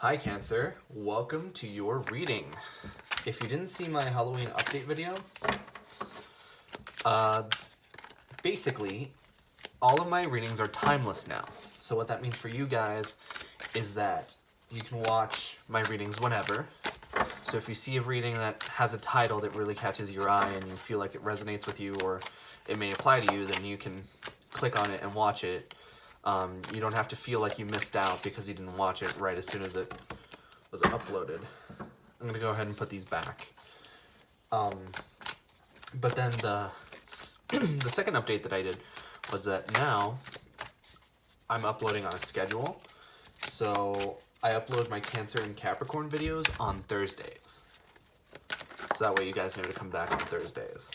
Hi Cancer, welcome to your reading. If you didn't see my Halloween update video, basically all of my readings are timeless now. So what that means for you guys is that you can watch my readings whenever. So if you see a reading that has a title that really catches your eye and you feel like it resonates with you or it may apply to you, then you can click on it and watch it. You don't have to feel like you missed out because you didn't watch it right as soon as it was uploaded. I'm going to go ahead and put these back. But then the second update that I did was that now I'm uploading on a schedule. So I upload my Cancer and Capricorn videos on Thursdays. So that way you guys know to come back on Thursdays.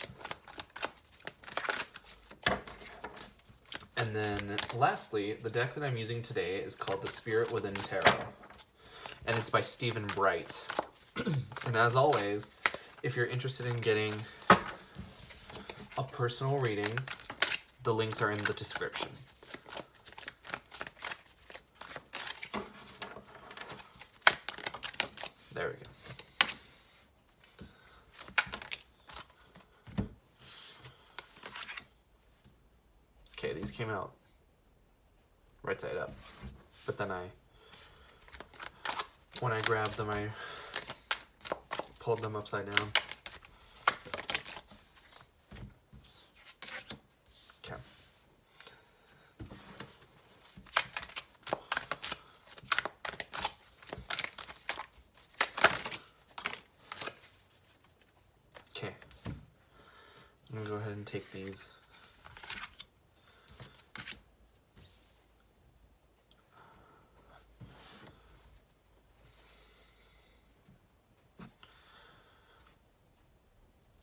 And then lastly, the deck that I'm using today is called the Spirit Within Tarot. And it's by Stephen Bright. And as always, if you're interested in getting a personal reading, the links are in the description. There we go. Okay, these came out right side up, but then when I grabbed them, I pulled them upside down. Okay. Okay. I'm gonna go ahead and take these.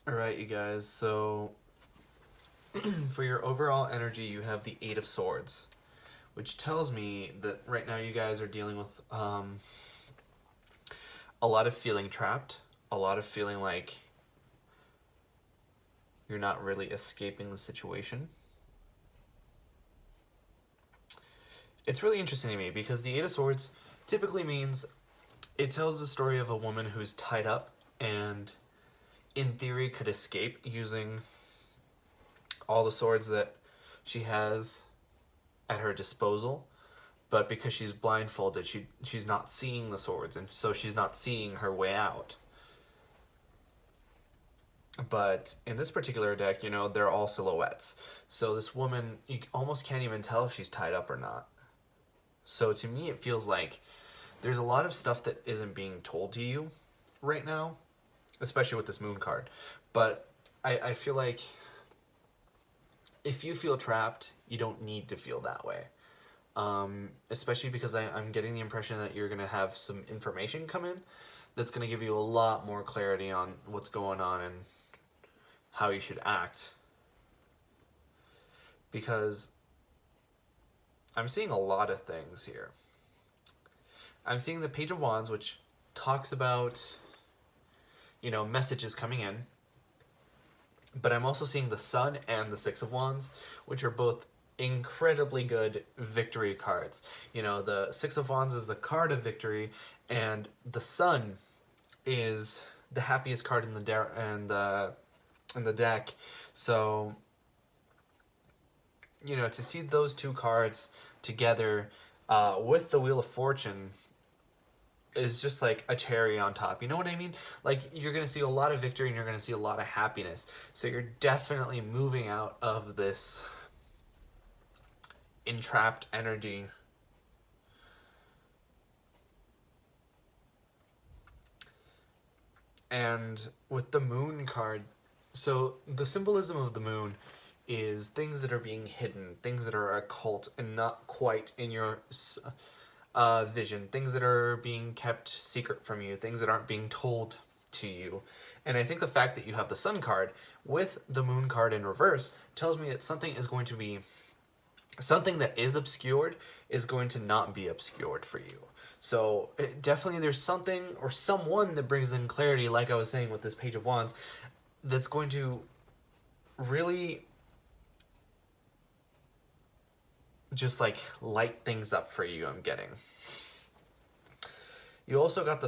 Alright, you guys, so for your overall energy, you have the Eight of Swords, which tells me that right now you guys are dealing with a lot of feeling trapped, a lot of feeling like you're not really escaping the situation. It's really interesting to me because the Eight of Swords typically means it tells the story of a woman who's tied up and in theory could escape using all the swords that she has at her disposal, but because she's blindfolded, she's not seeing the swords, and so she's not seeing her way out. But in this particular deck, you know, they're all silhouettes. So this woman, you almost can't even tell if she's tied up or not. So to me, it feels like there's a lot of stuff that isn't being told to you right now, especially with this moon card. But I feel like if you feel trapped, you don't need to feel that way. Especially because I'm getting the impression that you're going to have some information come in that's going to give you a lot more clarity on what's going on and how you should act. Because I'm seeing a lot of things here. I'm seeing the Page of Wands, which talks about, you know, messages coming in. But I'm also seeing the Sun and the Six of Wands, which are both incredibly good victory cards. You know, the Six of Wands is the card of victory, and the Sun is the happiest card in the deck. So, you know, to see those two cards together with the Wheel of Fortune is just like a cherry on top. You know what I mean? Like, you're going to see a lot of victory and you're going to see a lot of happiness. So you're definitely moving out of this entrapped energy. And with the Moon card, so the symbolism of the moon is things that are being hidden, things that are occult and not quite in your vision, things that are being kept secret from you, things that aren't being told to you. And I think the fact that you have the Sun card with the Moon card in reverse tells me that something that is obscured is going to not be obscured for you. So definitely there's something or someone that brings in clarity, like I was saying with this Page of Wands, that's going to really just like light things up for you, I'm getting. You also got the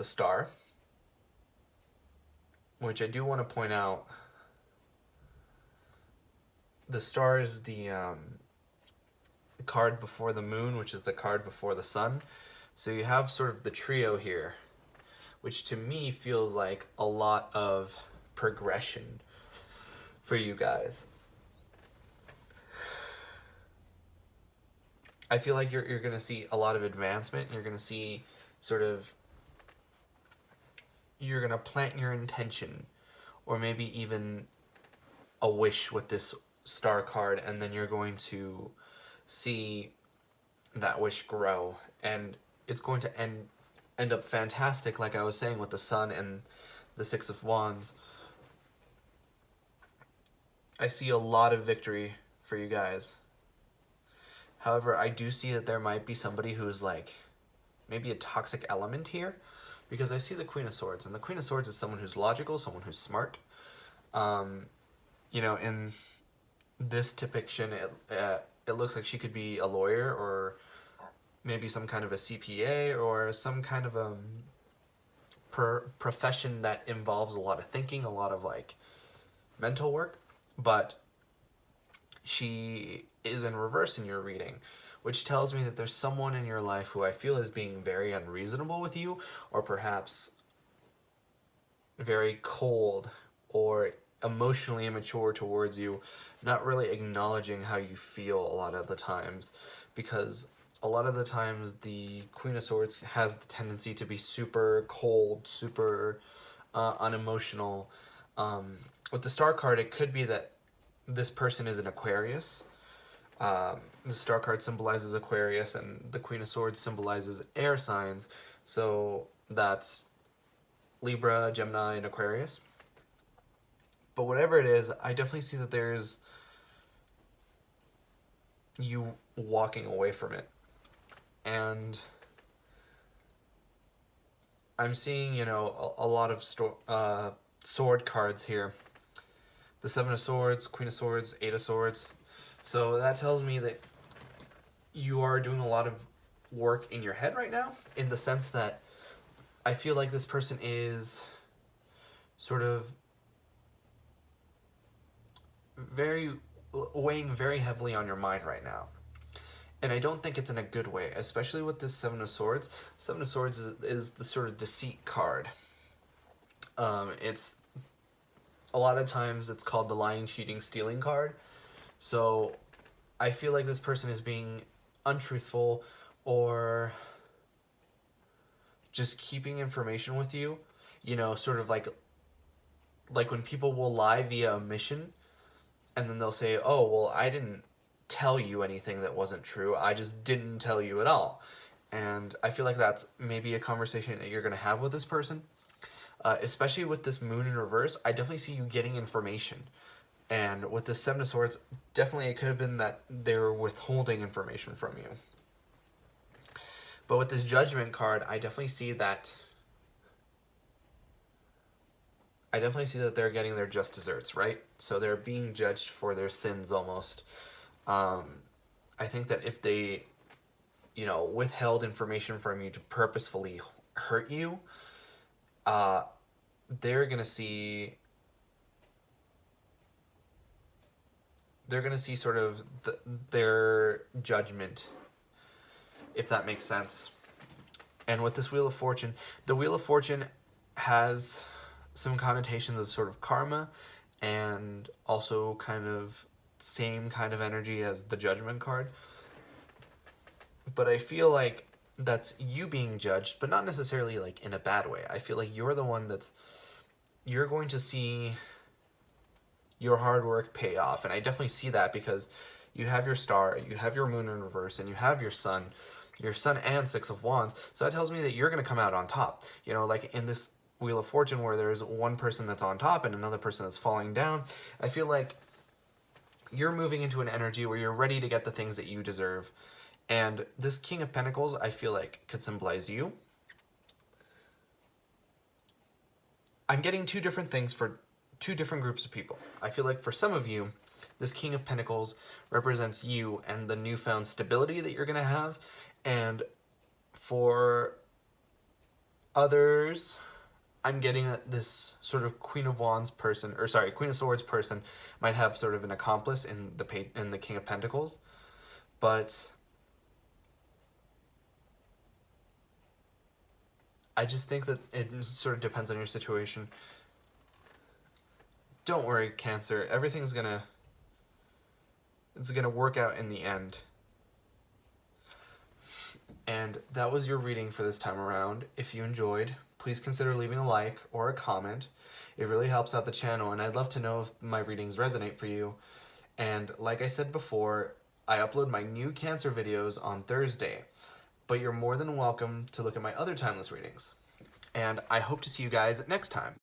star, which I do want to point out. The star is the card before the moon, which is the card before the sun. So you have sort of the trio here, which to me feels like a lot of progression for you guys. I feel like you're going to see a lot of advancement. You're going to see sort of, you're going to plant your intention, or maybe even a wish with this star card, and then you're going to see that wish grow, and it's going to end up fantastic, like I was saying with the sun and the Six of Wands. I see a lot of victory for you guys. However, I do see that there might be somebody who's like maybe a toxic element here, because I see the Queen of Swords, and the Queen of Swords is someone who's logical, someone who's smart. You know, in this depiction, it looks like she could be a lawyer, or maybe some kind of a CPA, or some kind of a profession that involves a lot of thinking, a lot of like mental work. But she is in reverse in your reading, which tells me that there's someone in your life who I feel is being very unreasonable with you, or perhaps very cold or emotionally immature towards you, not really acknowledging how you feel a lot of the times, because a lot of the times the Queen of Swords has the tendency to be super cold, super unemotional. With the Star card, it could be that this person is an Aquarius. The Star card symbolizes Aquarius, and the Queen of Swords symbolizes air signs. So that's Libra, Gemini, and Aquarius. But whatever it is, I definitely see that there's you walking away from it. And I'm seeing, you know, a lot of sword cards here. The Seven of Swords, Queen of Swords, Eight of Swords. So that tells me that you are doing a lot of work in your head right now, in the sense that I feel like this person is sort of weighing very heavily on your mind right now. And I don't think it's in a good way, especially with this Seven of Swords. Seven of Swords is the sort of deceit card. It's a lot of times it's called the lying, cheating, stealing card. So I feel like this person is being untruthful, or just keeping information with you. You know, sort of like when people will lie via omission, and then they'll say, oh, well, I didn't tell you anything that wasn't true. I just didn't tell you at all. And I feel like that's maybe a conversation that you're going to have with this person. Especially with this moon in reverse, I definitely see you getting information. And with this Seven of Swords, definitely it could have been that they were withholding information from you. But with this Judgment card, I definitely see that they're getting their just desserts, right? So they're being judged for their sins almost. I think that if they, you know, withheld information from you to purposefully hurt you, they're gonna see sort of their judgment, if that makes sense. And with this Wheel of Fortune, the Wheel of Fortune has some connotations of sort of karma, and also kind of same kind of energy as the Judgment card. But I feel like that's you being judged, but not necessarily like in a bad way. I feel like you're the one you're going to see your hard work pay off. And I definitely see that, because you have your star, you have your moon in reverse, and you have your sun and Six of Wands. So that tells me that you're going to come out on top. You know, like in this Wheel of Fortune, where there's one person that's on top and another person that's falling down, I feel like you're moving into an energy where you're ready to get the things that you deserve. And this King of Pentacles, I feel like, could symbolize you. I'm getting two different things for two different groups of people. I feel like for some of you, this King of Pentacles represents you and the newfound stability that you're going to have. And for others, I'm getting that this sort of Queen of Wands person, or sorry, Queen of Swords person might have sort of an accomplice in the King of Pentacles, but I just think that it sort of depends on your situation. Don't worry, Cancer. It's gonna work out in the end. And that was your reading for this time around. If you enjoyed, please consider leaving a like or a comment. It really helps out the channel, and I'd love to know if my readings resonate for you. And like I said before, I upload my new Cancer videos on Thursday, but you're more than welcome to look at my other timeless readings. And I hope to see you guys next time.